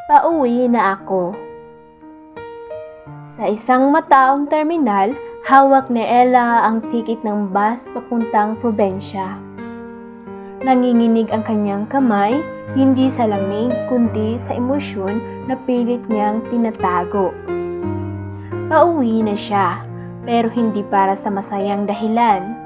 Pauwi na ako. Sa isang mataong terminal, hawak ni Ella ang tiket ng bus papuntang probensya. Nanginginig ang kanyang kamay, hindi sa lamig kundi sa emosyon na pilit niyang tinatago. Pauwi na siya, pero hindi para sa masayang dahilan.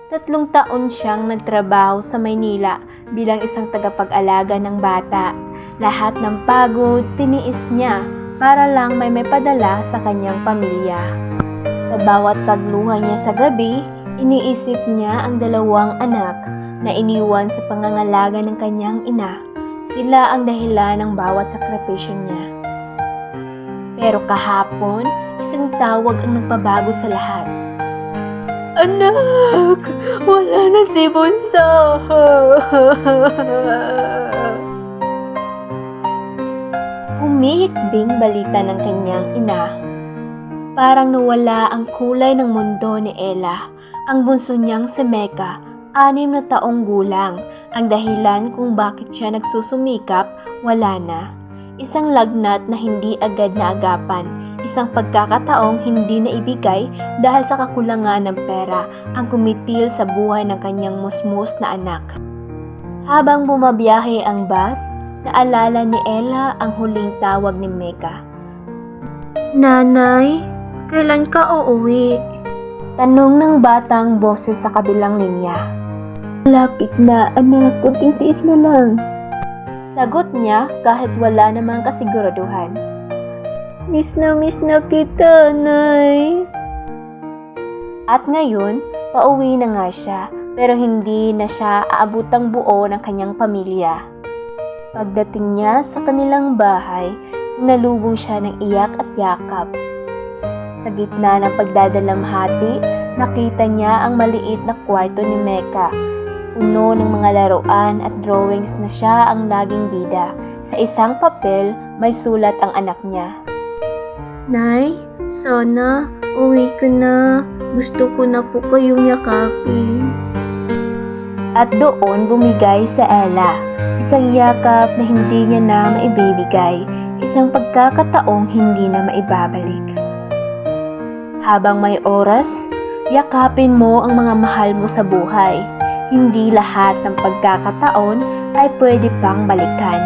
3 taon siyang nagtrabaho sa Maynila bilang isang tagapag-alaga ng bata. Lahat ng pagod, tiniis niya para lang may padala sa kanyang pamilya. Sa bawat pagluha niya sa gabi, iniisip niya ang 2 anak na iniwan sa pangangalaga ng kanyang ina. Sila ang dahilan ng bawat sakripisyo niya. Pero kahapon, isang tawag ang nagpabago sa lahat. Anak! Wala na si Bunso! Umihikbing balita ng kanyang ina. Parang nawala ang kulay ng mundo ni Ella. Ang bunso niyang si Mecca, 6 na taong gulang. Ang dahilan kung bakit siya nagsusumikap, wala na. Isang lagnat na hindi agad naagapan. Isang pagkakataong hindi na ibigay dahil sa kakulangan ng pera ang kumitil sa buhay ng kanyang musmus na anak. Habang bumabiyahe ang bus, naalala ni Ella ang huling tawag ni Mecca. Nanay, kailan ka uuwi? Tanong ng batang boses sa kabilang linya. Malapit na anak, kunting tiis na lang. Sagot niya kahit wala namang kasiguraduhan. Miss na kita, Nay. At ngayon, pauwi na nga siya, pero hindi na siya aabutang buo ng kanyang pamilya. Pagdating niya sa kanilang bahay, sinalubong siya ng iyak at yakap. Sa gitna ng pagdadalamhati, nakita niya ang maliit na kwarto ni Mecca. Puno ng mga laruan at drawings na siya ang laging bida. Sa isang papel, may sulat ang anak niya. Nay, sana uwi ko na. Gusto ko na po kayong yakapin. At doon bumigay sa Ella. Isang yakap na hindi niya na maibibigay. Isang pagkakataong hindi na maibabalik. Habang may oras, yakapin mo ang mga mahal mo sa buhay. Hindi lahat ng pagkakataon ay pwede pang balikan.